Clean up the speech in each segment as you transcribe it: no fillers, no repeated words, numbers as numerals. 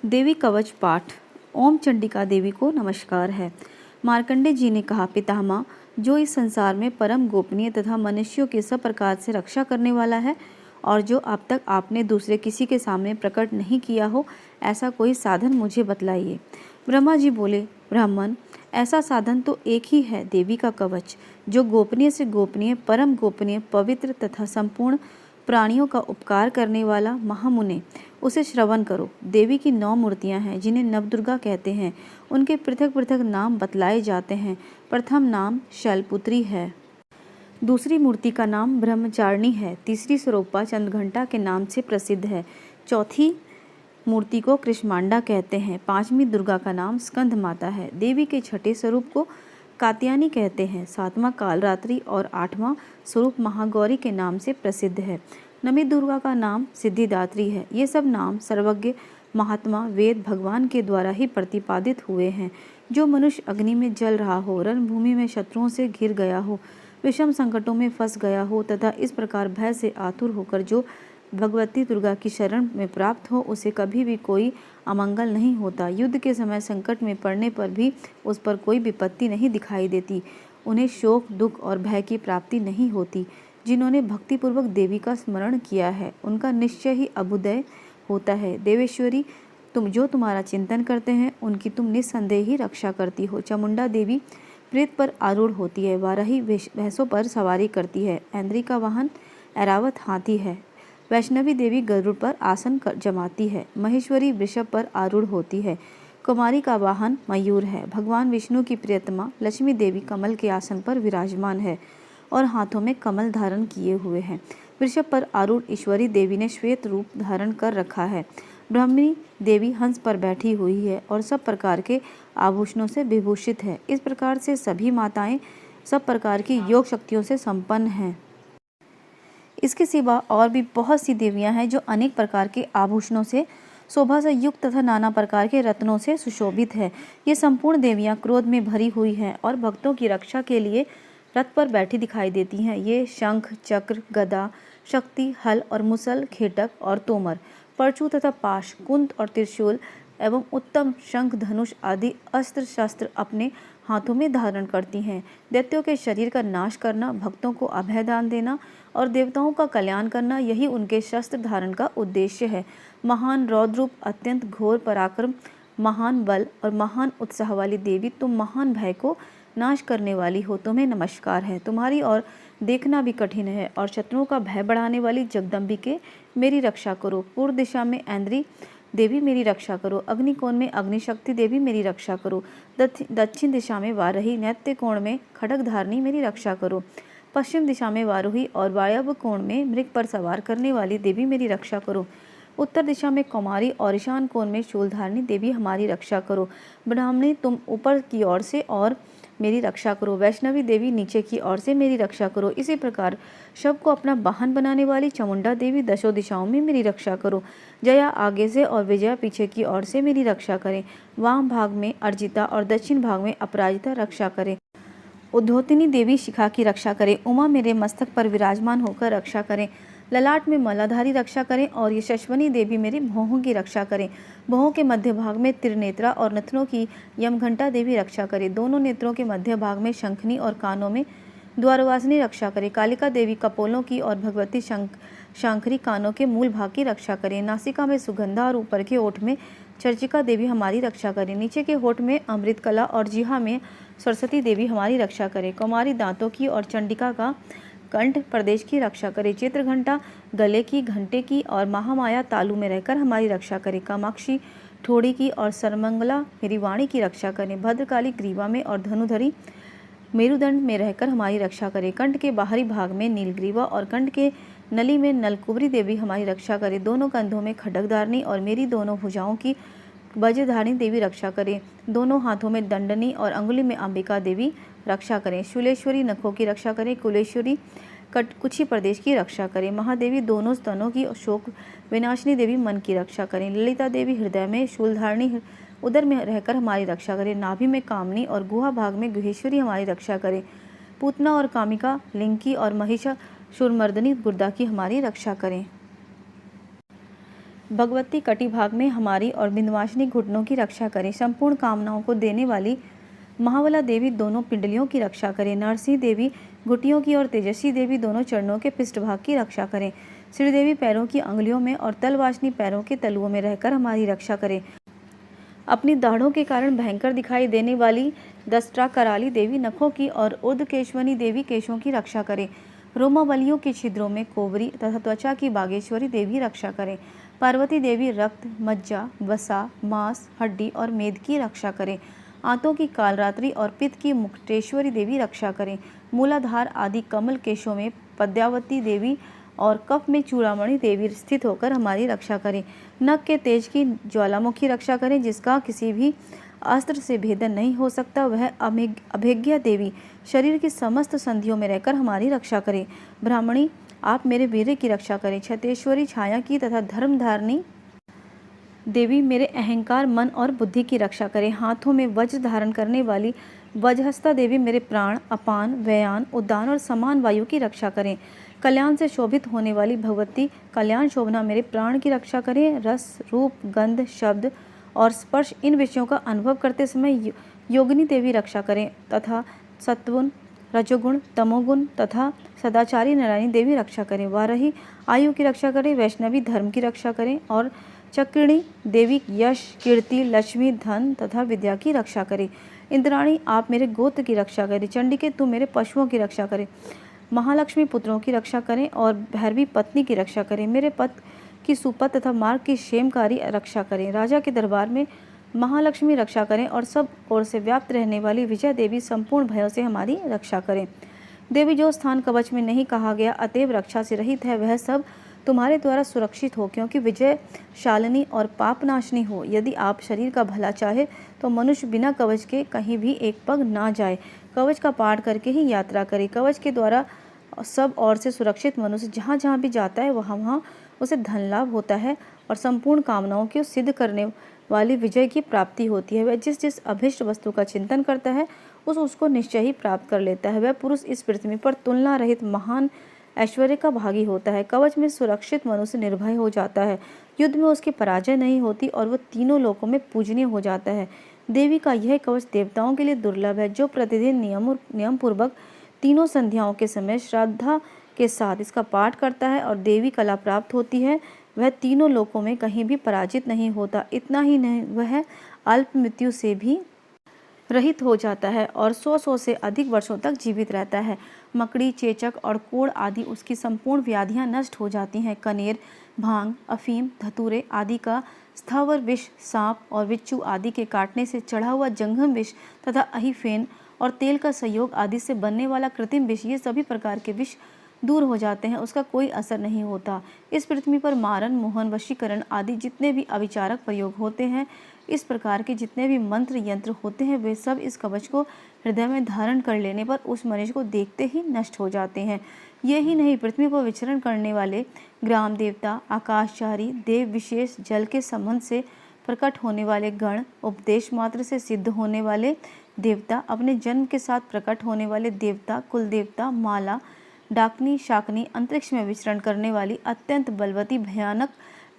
देवी कवच पाठ। ओम चंडिका देवी को नमस्कार है। मार्कंडे जी ने कहा, पितामह, जो इस संसार में परम गोपनीय तथा मनुष्यों के सब प्रकार से रक्षा करने वाला है और जो अब तक आपने दूसरे किसी के सामने प्रकट नहीं किया हो, ऐसा कोई साधन मुझे बतलाइए। ब्रह्मा जी बोले, ब्राह्मण, ऐसा साधन तो एक ही है, देवी का कवच, जो गोपनीय से गोपनीय, परम गोपनीय, पवित्र तथा संपूर्ण प्राणियों का उपकार करने वाला महामुने, उसे श्रवण करो। देवी की 9 मूर्तियां हैं, जिन्हें नवदुर्गा कहते हैं। उनके पृथक पृथक नाम बतलाए जाते हैं। प्रथम नाम शैलपुत्री है, दूसरी मूर्ति का नाम ब्रह्मचारिणी है, तीसरी स्वरूपा चंद्रघंटा के नाम से प्रसिद्ध है, चौथी मूर्ति को कृष्मांडा कहते हैं, पांचवी दुर्गा का नाम स्कंद माता है, देवी के छठे स्वरूप को कात्यायनी कहते हैं, सातवां कालरात्रि और आठवां स्वरूप महागौरी के नाम से प्रसिद्ध है, नवी दुर्गा का नाम सिद्धिदात्री है। ये सब नाम सर्वज्ञ महात्मा वेद भगवान के द्वारा ही प्रतिपादित हुए हैं। जो मनुष्य अग्नि में जल रहा हो, रणभूमि में शत्रुओं से घिर गया हो, विषम संकटों में फंस गया हो तथा इस प्रकार भय से आतुर होकर जो भगवती दुर्गा की शरण में प्राप्त हो, उसे कभी भी कोई अमंगल नहीं होता। युद्ध के समय संकट में पड़ने पर भी उस पर कोई विपत्ति नहीं दिखाई देती। उन्हें शोक, दुख और भय की प्राप्ति नहीं होती। जिन्होंने भक्तिपूर्वक देवी का स्मरण किया है, उनका निश्चय ही अभ्युदय होता है। देवेश्वरी, तुम जो तुम्हारा चिंतन करते हैं, उनकी तुम निस्संदेह ही रक्षा करती हो। चामुंडा देवी प्रेत पर आरूढ़ होती है, वाराही भैंसों पर सवारी करती है, ऐन्द्री का वाहन ऐरावत हाथी है, वैष्णवी देवी गरुड़ पर आसन जमाती है, महेश्वरी वृषभ पर आरूढ़ होती है, कुमारी का वाहन मयूर है, भगवान विष्णु की प्रियतमा लक्ष्मी देवी कमल के आसन पर विराजमान है और हाथों में कमल धारण किए हुए हैं। वृषभ पर आरूढ़ ईश्वरी देवी ने श्वेत रूप धारण कर रखा है। ब्राह्मणी देवी हंस पर बैठी हुई है और सब प्रकार के आभूषणों से विभूषित है। इस प्रकार से सभी माताएं सब प्रकार की योग शक्तियों से संपन्न हैं। इसके सिवा और भी बहुत सी देवियां हैं जो अनेक प्रकार के आभूषणों से शोभा से युक्त तथा नाना प्रकार के रत्नों से सुशोभित है। ये संपूर्ण देवियां क्रोध में भरी हुई हैं और भक्तों की रक्षा के लिए रथ पर बैठी दिखाई देती हैं। ये शंख, चक्र, गदा, शक्ति, हल और मुसल, खेटक और तोमर, परचू तथा पाश, कुंद और त्रिशूल एवं उत्तम शंख, धनुष आदि अस्त्र शस्त्र अपने हाथों में धारण करती हैं। दैत्यों के शरीर का नाश करना, भक्तों को अभय दान देना और देवताओं का कल्याण करना, यही उनके शस्त्र धारण का उद्देश्य है। महान रौद्र रूप, अत्यंत घोर पराक्रम, महान बल और महान उत्साह वाली देवी, तुम महान भय को नाश करने वाली हो। तुम्हें नमस्कार है। तुम्हारी ओर देखना भी कठिन है और शत्रुओं का भय बढ़ाने वाली जगदम्बिके, मेरी रक्षा करो। पूर्व दिशा में ऐन्द्री देवी मेरी रक्षा करो। अग्निकोण में अग्निशक्ति देवी मेरी रक्षा करो। दक्षिण दिशा में वाराही, नैत्य कोण में खड्ग धारणी मेरी रक्षा करो। पश्चिम दिशा में वारुही और वायव्य कोण में मृग पर सवार करने वाली देवी मेरी रक्षा करो। उत्तर दिशा में कुमारी और ईशान कोण में शूलधारिणी देवी हमारी रक्षा करो। ब्राह्मणी, तुम ऊपर की ओर से और मेरी रक्षा करो। वैष्णवी देवी नीचे की ओर से मेरी रक्षा करो। इसी प्रकार शव को अपना वाहन बनाने वाली चामुंडा देवी दशों दिशाओं में मेरी रक्षा करो। जया आगे से और विजया पीछे की ओर से मेरी रक्षा करें। वाम भाग में अर्जिता और दक्षिण भाग में अपराजिता रक्षा करें। उद्धोतिनी देवी शिखा की रक्षा करें। उमा मेरे मस्तक पर विराजमान होकर रक्षा करें। ललाट में मलाधारी रक्षा करें और यशस्वनी देवी मेरे भौहों की रक्षा करें। भौहों के मध्य भाग में त्रिनेत्रा और नथनों की यमघंटा देवी रक्षा करें। दोनों नेत्रों के मध्य भाग में शंखनी और कानों में द्वारवासिनी रक्षा करें। कालिका देवी कपोलों की और भगवती शंखरी कानों के मूल भाग की रक्षा करें। नासिका में सुगंधा और ऊपर के ओठ में चर्चिका देवी हमारी रक्षा करें। नीचे के होठ में अमृत कला और जिहा में सरस्वती देवी हमारी रक्षा करें। कुमारी दांतों की और चंडिका का कंठ प्रदेश की रक्षा करे। चित्रघंटा गले की, घंटे की और महामाया तालु में रहकर हमारी रक्षा करे। कामाक्षी ठोड़ी की और सरमंगला मेरी वाणी की रक्षा करें। भद्रकाली ग्रीवा में और धनुधरी मेरुदंड में रहकर हमारी रक्षा करे। कंठ के बाहरी भाग में नीलग्रीवा और कंठ के नली में नलकुबरी देवी हमारी रक्षा करे। दोनों कंधों में खड्गधारणी और मेरी दोनों भुजाओं की वज्रधारिणी देवी रक्षा करें। दोनों हाथों में दंडनी और अंगुली में अंबिका देवी रक्षा करें। शूलेश्वरी नखों की रक्षा करें। कुलेश्वरी कुची प्रदेश की रक्षा करें। महादेवी दोनों स्तनों की, शोक विनाशिनी देवी मन की रक्षा करें। ललिता देवी हृदय में, शूलधारिणी उदर में रहकर हमारी रक्षा करें। नाभि में कामनी और गुहा भाग में गुहेश्वरी हमारी रक्षा करें। पूतना और कामिका लिंकी और महिषासुरमर्दिनी गुर्दा की हमारी रक्षा करें। भगवती कटिभाग में हमारी और बिंदवासिनी घुटनों की रक्षा करें। संपूर्ण कामनाओं को देने वाली महावला देवी दोनों पिंडलियों की रक्षा करें। नरसिंह देवी घुटियों की और तेजस्वी देवी दोनों चरणों के पृष्ठभाग की रक्षा करें। श्रीदेवी पैरों की अंगुलियों में और तलवासिनी पैरों के तलुओं में रहकर हमारी रक्षा करें। अपनी दाढ़ों के कारण भयंकर दिखाई देने वाली दस्त्रा कराली देवी नखों की और उर्धकेशवनी देवी केशों की रक्षा करें। रोमावलियों के छिद्रों में कोवरी तथा त्वचा की बागेश्वरी देवी रक्षा करें। पार्वती देवी रक्त, मज्जा, वसा, मांस, हड्डी और मेद की रक्षा करें। आंतों की कालरात्रि और पित्त की मुक्तेश्वरी देवी रक्षा करें। मूलाधार आदि कमल केशों में पद्यावती देवी और कफ में चूड़ामणि देवी स्थित होकर हमारी रक्षा करें। नख के तेज की ज्वालामुखी रक्षा करें, जिसका किसी भी अस्त्र से भेदन नहीं हो सकता, वह अभिज्ञा देवी शरीर की समस्त संधियों में रहकर हमारी रक्षा करें। ब्राह्मणी, आप मेरे वीर्य की रक्षा करें। छतेश्वरी छाया की तथा धर्मधारिणी देवी मेरे अहंकार, मन और बुद्धि की रक्षा करें। हाथों में वज्र धारण करने वाली वज्रहस्ता देवी मेरे प्राण, अपान, व्यान, उद्दान और समान वायु की रक्षा करें। कल्याण से शोभित होने वाली भगवती कल्याण शोभना मेरे प्राण की रक्षा करें। रस, रूप, गंध, शब्द और स्पर्श, इन विषयों का अनुभव करते समय योगिनी देवी रक्षा करें तथा सत्वगुण, रजोगुण, तमोगुण तथा सदाचारी नारायणी देवी रक्षा करें। वाराही आयु की रक्षा करें। वैष्णवी धर्म की रक्षा करें और चक्रिणी देवी यश, कीर्ति, लक्ष्मी, धन तथा विद्या की रक्षा करें। इंद्राणी, आप मेरे गोत्र की रक्षा करें। चंडिके, तुम मेरे पशुओं की रक्षा करें। महालक्ष्मी, पुत्रों की रक्षा करें और भैरवी, पत्नी की रक्षा करें। मेरे पथ की सुपथ तथा मार्ग की क्षेमकारी रक्षा करें। राजा के दरबार में महालक्ष्मी रक्षा करें और सब ओर से व्याप्त रहने वाली विजय देवी संपूर्ण भयों से हमारी रक्षा करें। देवी, जो स्थान कवच में नहीं कहा गया अतएव रक्षा से रहित है, वह सब तुम्हारे द्वारा सुरक्षित हो, क्योंकि विजय शालिनी और पापनाशनी हो। यदि आप शरीर का भला चाहे तो मनुष्य बिना कवच के कहीं भी एक पग ना जाए, कवच का पाठ करके ही यात्रा करे। कवच के द्वारा सब ओर से सुरक्षित मनुष्य जहाँ जहाँ भी जाता है वहाँ वहाँ उसे धन लाभ होता है और संपूर्ण कामनाओं को सिद्ध करने वाली विजय की प्राप्ति होती है। वह जिस जिस अभिष्ट वस्तु का चिंतन करता है उसको निश्चय ही प्राप्त कर लेता है। वह पुरुष इस पृथ्वी पर तुलना रहित महान ऐश्वर्य का भागी होता है। कवच में सुरक्षित मनुष्य निर्भय हो जाता है, युद्ध में उसकी पराजय नहीं होती और वह तीनों लोकों में पूजनीय हो जाता है। देवी का यह कवच देवताओं के लिए दुर्लभ है। जो प्रतिदिन नियम पूर्वक तीनों संध्याओं के समय श्रद्धा के साथ इसका पाठ करता है और देवी कला प्राप्त होती है, वह तीनों लोकों में कहीं भी पराजित नहीं होता। इतना ही नहीं, वह अल्प मृत्यु से भी रहित हो जाता है और 100 से अधिक वर्षों तक जीवित रहता है। मकड़ी, चेचक और कोढ़ आदि उसकी संपूर्ण व्याधियां नष्ट हो जाती हैं। कनेर, भांग, अफीम, धतूरे आदि का स्थावर विष, सांप और बिच्छू आदि के काटने से चढ़ा हुआ जंघम विष तथा अहिफेन और तेल का संयोग आदि से बनने वाला कृत्रिम विष, ये सभी प्रकार के विष दूर हो जाते हैं, उसका कोई असर नहीं होता। इस पृथ्वी पर मारन, मोहन, वशीकरण आदि जितने भी अविचारक प्रयोग होते हैं, इस प्रकार के जितने भी मंत्र यंत्र होते हैं, वे सब इस कवच को हृदय में धारण कर लेने पर उस मनुष्य को देखते ही नष्ट हो जाते हैं। यही नहीं, पृथ्वी पर विचरण करने वाले ग्राम देवता, आकाशचारी देव, विशेष जल के संबंध से प्रकट होने वाले गण, उपदेश मात्र से सिद्ध होने वाले देवता, अपने जन्म के साथ प्रकट होने वाले देवता, कुल देवता, माला, डाकनी, शाकनी, अंतरिक्ष में विचरण करने वाली अत्यंत बलवती भयानक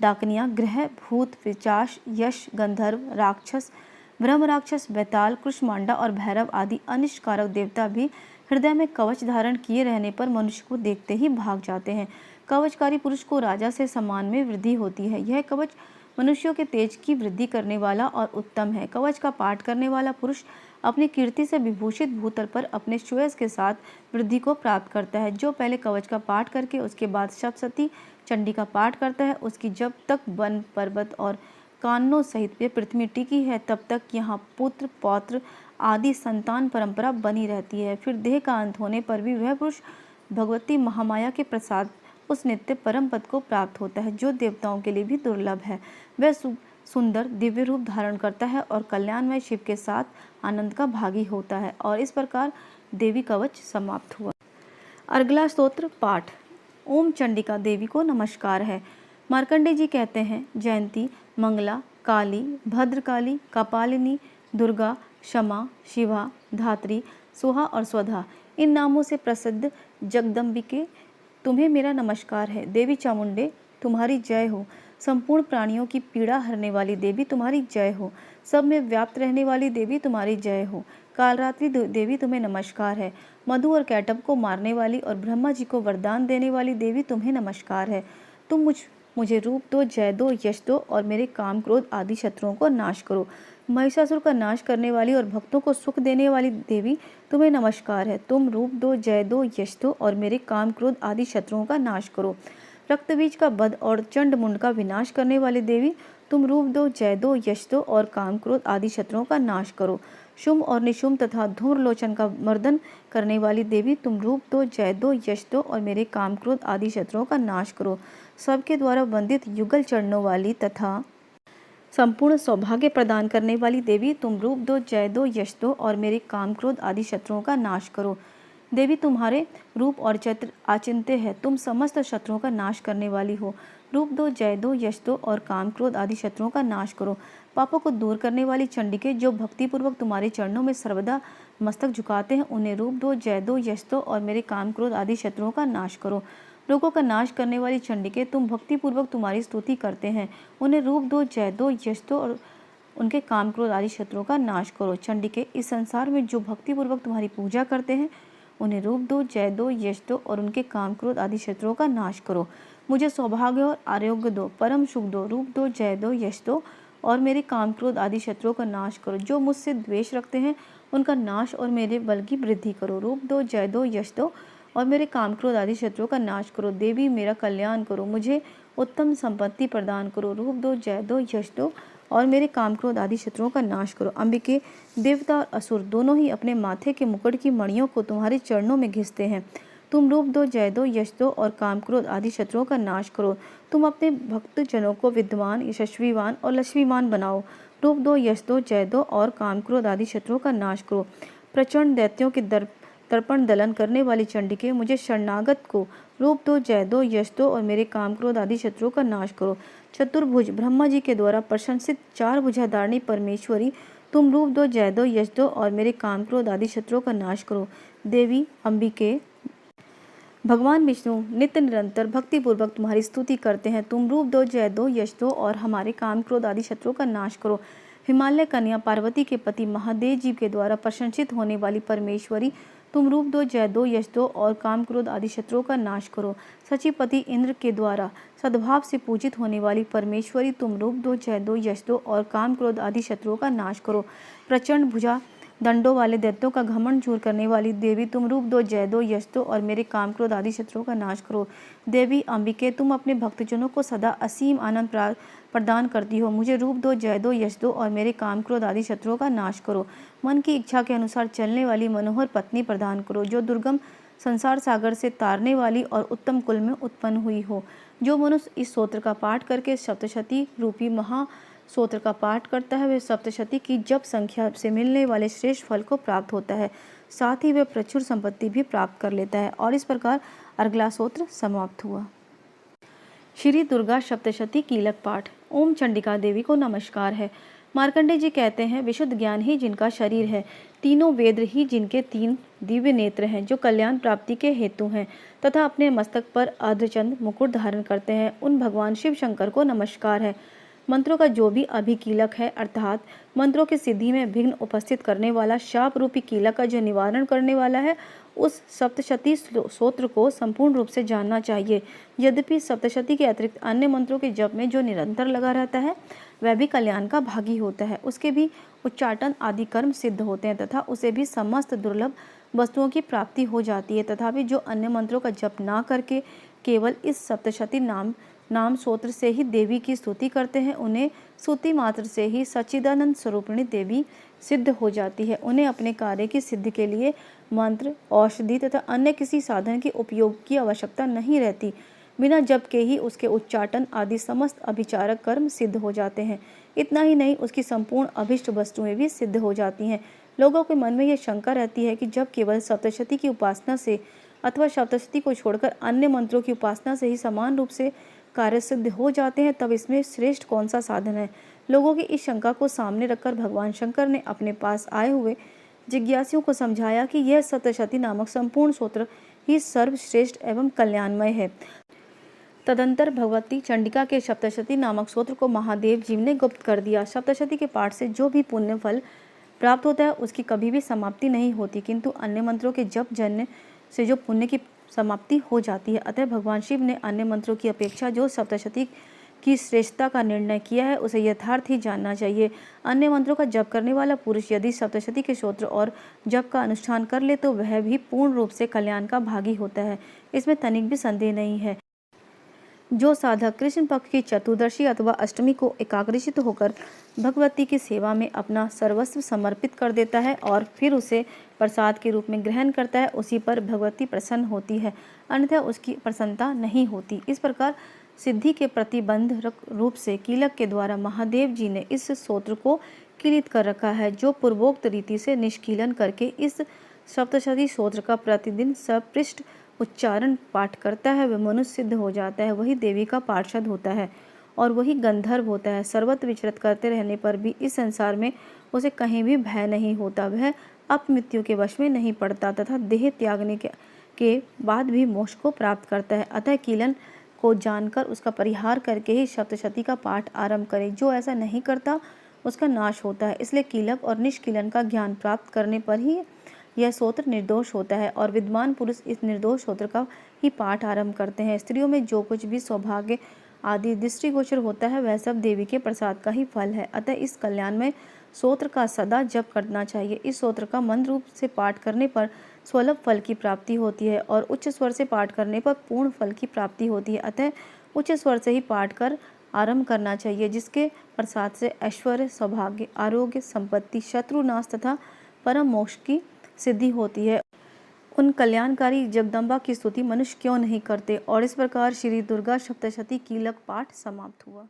डाकनियाँ, ग्रह, भूत, पिशाच, यश, गंधर्व, राक्षस, ब्रह्म राक्षस, बैताल, कुष्मांडा और भैरव आदि अनिष्टकारक देवता भी हृदय में कवच धारण किए रहने पर मनुष्य को देखते ही भाग जाते हैं। कवचकारी पुरुष को राजा से सम्मान में वृद्धि होती है। यह कवच मनुष्यों के तेज की वृद्धि करने वाला और उत्तम है। कवच का पाठ करने वाला पुरुष अपनी कीर्ति से विभूषित भूतल पर अपने श्रेयस के साथ वृद्धि को प्राप्त करता है। जो पहले कवच का पाठ करके उसके बाद सप्तशती चंडी का पाठ करता है, उसकी जब तक वन, पर्वत और काननों सहित ये पृथ्वी टिकी है, तब तक यहाँ पुत्र, पौत्र आदि संतान परंपरा बनी रहती है। फिर देह का अंत होने पर भी वह पुरुष भगवती महामाया के प्रसाद उस नित्य परम पद को प्राप्त होता है, जो देवताओं के लिए भी दुर्लभ है। वह सुंदर दिव्य रूप धारण करता है और कल्याणमय शिव के साथ आनंद का भागी होता है। और इस प्रकार देवी कवच समाप्त हुआ। अर्गला स्तोत्र पाठ। ओम चंडिका देवी को नमस्कार है। मार्कंडेय जी कहते हैं, जयंती, मंगला, काली, भद्रकाली, कपालिनी, दुर्गा, क्षमा, शिवा, धात्री, सुहा और स्वधा, इन नामों से प्रसिद्ध जगदम्बिके तुम्हें मेरा नमस्कार है। देवी चामुंडे तुम्हारी जय हो। संपूर्ण प्राणियों की पीड़ा हरने वाली देवी तुम्हारी जय हो। सब में व्याप्त रहने वाली देवी तुम्हारी जय हो। कालरात्रि देवी तुम्हें नमस्कार है। मधु और कैटब को मारने वाली और ब्रह्मा जी को वरदान देने वाली देवी तुम्हें नमस्कार है। तुम मुझे रूप दो, जय दो, यश दो और मेरे काम क्रोध आदि शत्रुओं को नाश करो। महिषासुर का नाश करने वाली और भक्तों को सुख देने वाली देवी तुम्हें नमस्कार है। तुम रूप दो, जय दो, यश दो और मेरे काम क्रोध आदि शत्रुओं का नाश करो। रक्तबीज का वध और चंड मुंड का विनाश करने वाली देवी तुम रूप दो, जय दो, यश दो और काम क्रोध आदि शत्रुओं का नाश करो। शुंभ और निशुंभ तथा धूम्रलोचन का मर्दन करने वाली देवी तुम रूप दो, जय दो, यश दो और मेरे काम क्रोध आदि शत्रुओं का नाश करो। सबके द्वारा वंदित युगल चरणों वाली तथा संपूर्ण सौभाग्य प्रदान करने वाली देवी तुम रूप दो, जय दो, यश दो और मेरे काम क्रोध आदि शत्रुओं का नाश करो। देवी तुम्हारे रूप और चरित्र आचिंत्य है। तुम समस्त शत्रुओं का नाश करने वाली हो। रूप दो, जय दो, यश दो और काम क्रोध आदि शत्रुओं का नाश करो। पापों को दूर करने वाली चंडिके जो भक्तिपूर्वक तुम्हारे चरणों में सर्वदा मस्तक झुकाते हैं, उन्हें रूप दो, जय दो, यश दो और मेरे काम क्रोध आदि शत्रुओं का नाश करो। रोगों का नाश करने वाली चंडिके तुम भक्तिपूर्वक तुम्हारी स्तुति करते हैं, उन्हें रूप दो, जय दो, यश दो और उनके काम क्रोध आदि शत्रुओं का नाश करो। चंडिके इस संसार में जो भक्तिपूर्वक तुम्हारी पूजा करते हैं, उन्हें रूप दो, जय दो, यश दो और उनके काम क्रोध आदि शत्रुओं का नाश करो। मुझे सौभाग्य और आरोग्य दो, परम सुख दो, रूप दो, जय दो, यश दो और मेरे काम क्रोध आदि शत्रुओं का नाश करो। जो मुझसे द्वेष रखते हैं उनका नाश और मेरे बल की वृद्धि करो। रूप दो, जय दो, यश दो और मेरे काम क्रोध आदि शत्रुओं का नाश करो। देवी मेरा कल्याण करो, मुझे उत्तम संपत्ति प्रदान करो। रूप दो, जय दो, यश दो और मेरे काम क्रोध आदि शत्रुओं का नाश करो। अंबिके, देवता और असुर दोनों ही अपने माथे के मुकुट की मणियों को तुम्हारे चरणों में घिसते हैं। तुम रूप दो, जय दो, यश दो और काम क्रोध आदि शत्रुओं का नाश करो। तुम अपने भक्त जनों को विद्वान, यशस्वीवान और लक्ष्मीवान बनाओ। रूप दो, यश दो, जय दो और काम क्रोध आदि शत्रुओं का नाश करो। प्रचंड दैत्यों के तर्पण दलन करने वाली चंडिके मुझे शरणागत को रूप दो, जय दो, यश दो और मेरे काम क्रोध आदि शत्रुओं का नाश करो। चतुर्भुज ब्रह्मा जी के द्वारा प्रशंसित चार भुजाधारिणी परमेश्वरी तुम रूप दो, जय दो, यश दो और मेरे काम क्रोध आदि शत्रुओं का नाश करो। देवी अंबिके, भगवान विष्णु नित्य निरंतर भक्तिपूर्वक तुम्हारी स्तुति करते हैं। तुम रूप दो, जय दो, यश दो और हमारे काम क्रोध आदि शत्रुओं का नाश करो। हिमालय कन्या पार्वती के पति महादेव जी के द्वारा प्रशंसित होने वाली परमेश्वरी तुम रूप दो, जय दो, यश दो और काम क्रोध आदि शत्रुओं का नाश करो। सचिपति इंद्र के द्वारा सद्भाव से पूजित होने वाली परमेश्वरी तुम रूप दो, जय दो, यश दो और काम क्रोध आदि शत्रुओं का नाश करो। प्रचंड भुजा दंडों वाले दैत्यों का घमंड दूर करने वाली देवी तुम रूप दो, जय दो, यश दो और मेरे काम क्रोध आदि शत्रुओं का नाश करो। देवी अंबिके, तुम अपने भक्तजनों को सदा असीम आनंद प्रदान करती हो। मुझे रूप दो, जय दो, यश दो और मेरे काम क्रोध आदि शत्रुओं का नाश करो। मन की इच्छा के अनुसार चलने वाली मनोहर पत्नी प्रदान करो, जो दुर्गम संसार सागर से तारने वाली और उत्तम कुल में उत्पन्न हुई हो। जो मनुष्य इस स्तोत्र का पाठ करके सप्तशती रूपी स्तोत्र का पाठ करता है, वह सप्तशती की जप संख्या से मिलने वाले श्रेष्ठ फल को प्राप्त होता है। साथ ही वह प्रचुर संपत्ति भी प्राप्त कर लेता है। और इस प्रकार अगला स्तोत्र समाप्त हुआ। श्री दुर्गा सप्तशती कीलक पाठ। ओम चंडिका देवी को नमस्कार है। मार्कंडेय जी कहते हैं, विशुद्ध ज्ञान ही जिनका शरीर है, तीनों वेद ही जिनके तीन दिव्य नेत्र हैं, जो कल्याण प्राप्ति के हेतु हैं तथा अपने मस्तक पर अर्धचंद्र मुकुट धारण करते हैं, उन भगवान शिव शंकर को नमस्कार है। मंत्रों का जो भी अभिकीलक है, अर्थात मंत्रों की सिद्धि में विघ्न उपस्थित करने वाला शाप रूपी कीलक का जो निवारण करने वाला है, उस सप्तशती स्तोत्र को संपूर्ण रूप से जानना चाहिए। यद्यपि सप्तशती के अतिरिक्त अन्य मंत्रों के जप में जो निरंतर लगा रहता है, वह भी कल्याण का भागी होता है। उसके भी उच्चाटन आदि कर्म सिद्ध होते हैं तथा उसे भी समस्त दुर्लभ वस्तुओं की प्राप्ति हो जाती है। तथापि जो अन्य मंत्रों का जप ना करके केवल इस सप्तशती नाम स्तोत्र से ही देवी की स्तुति करते हैं, उन्हें स्तुति मात्र से ही सच्चिदानंद स्वरूपिणी देवी सिद्ध हो जाती है। उन्हें अपने कार्य की सिद्धि के लिए मंत्र, औषधि तथा अन्य किसी साधन के उपयोग की आवश्यकता नहीं रहती। बिना जप के ही उसके उच्चाटन आदि समस्त अभिचारक कर्म सिद्ध हो जाते हैं। इतना ही नहीं, उसकी संपूर्ण अभिष्ट वस्तुएं भी सिद्ध हो जाती हैं। लोगों के मन में यह शंका रहती है कि जब केवल सप्तशती की उपासना से अथवा सप्तशती को छोड़कर अन्य मंत्रों की उपासना से ही समान रूप से कार्य सिद्ध हो जाते हैं, तब इसमें श्रेष्ठ कौन सा साधन है। लोगों की इस शंका को सामने रखकर भगवान शंकर ने अपने पास आए हुए जिज्ञासुओं को समझाया कि यह सप्तशती नामक संपूर्ण स्तोत्र ही सर्वश्रेष्ठ एवं कल्याणमय है तदंतर भगवती चंडिका के सप्तशती नामक स्तोत्र को महादेव जी ने गुप्त कर दिया। सप्तशती के पाठ से जो भी पुण्य फल प्राप्त होता है उसकी कभी भी समाप्ति नहीं होती, किंतु अन्य मंत्रों के जप जन्य से जो पुण्य की समाप्ति हो जाती है। अतः भगवान शिव ने अन्य मंत्रों की अपेक्षा जो सप्तशती की श्रेष्ठता का निर्णय किया है उसे यथार्थ ही जानना चाहिए। अन्य मंत्रों का जप करने वाला पुरुष यदि सप्तशती के स्तोत्र और जप का अनुष्ठान कर ले तो वह भी पूर्ण रूप से कल्याण का भागी होता है, इसमें तनिक भी संदेह नहीं है। जो साधक कृष्ण पक्ष की चतुर्दशी अथवा अष्टमी को एकाग्रचित्त होकर भगवती की सेवा में अपना सर्वस्व समर्पित कर देता है और फिर उसे प्रसाद के रूप में ग्रहण करता है, उसी पर भगवती प्रसन्न होती है, अन्यथा उसकी प्रसन्नता नहीं होती। इस प्रकार सिद्धि के प्रतिबंधक रूप से कीलक के द्वारा महादेव जी ने इस स्तोत्र को किलित कर रखा है। जो पूर्वोक्त रीति से निष्कीलन करके इस सप्तशती स्तोत्र का प्रतिदिन सपृष्ठ उच्चारण पाठ करता है वह मनुष्य सिद्ध हो जाता है, वही देवी का पार्षद होता है और वही गंधर्व होता है। सर्वत्र विचरत करते रहने पर भी इस संसार में उसे कहीं भी भय नहीं होता, वह अपमृत्यु के वश में नहीं पड़ता तथा देह त्यागने के बाद भी मोक्ष को प्राप्त करता है। अतः कीलन को जानकर उसका परिहार करके ही सप्तशती का पाठ आरंभ करें। जो ऐसा नहीं करता उसका नाश होता है। इसलिए कीलक और निष्कीलन का ज्ञान प्राप्त करने पर ही यह स्तोत्र निर्दोष होता है और विद्वान पुरुष इस निर्दोष स्तोत्र का ही पाठ आरंभ करते हैं। स्त्रियों में जो कुछ भी सौभाग्य आदि दृष्टिगोचर होता है वह सब देवी के प्रसाद का ही फल है। अतः इस कल्याण में स्तोत्र का सदा जप करना चाहिए। इस स्तोत्र का मंत्र रूप से पाठ करने पर स्वल्प फल की प्राप्ति होती है और उच्च स्वर से पाठ करने पर पूर्ण फल की प्राप्ति होती है। अतः उच्च स्वर से ही पाठ कर आरंभ करना चाहिए, जिसके प्रसाद से ऐश्वर्य, सौभाग्य, आरोग्य, संपत्ति, शत्रुनाश तथा परम मोक्ष की सिद्धि होती है। उन कल्याणकारी जगदम्बा की स्तुति मनुष्य क्यों नहीं करते। और इस प्रकार श्री दुर्गा सप्तशती कीलक पाठ समाप्त हुआ।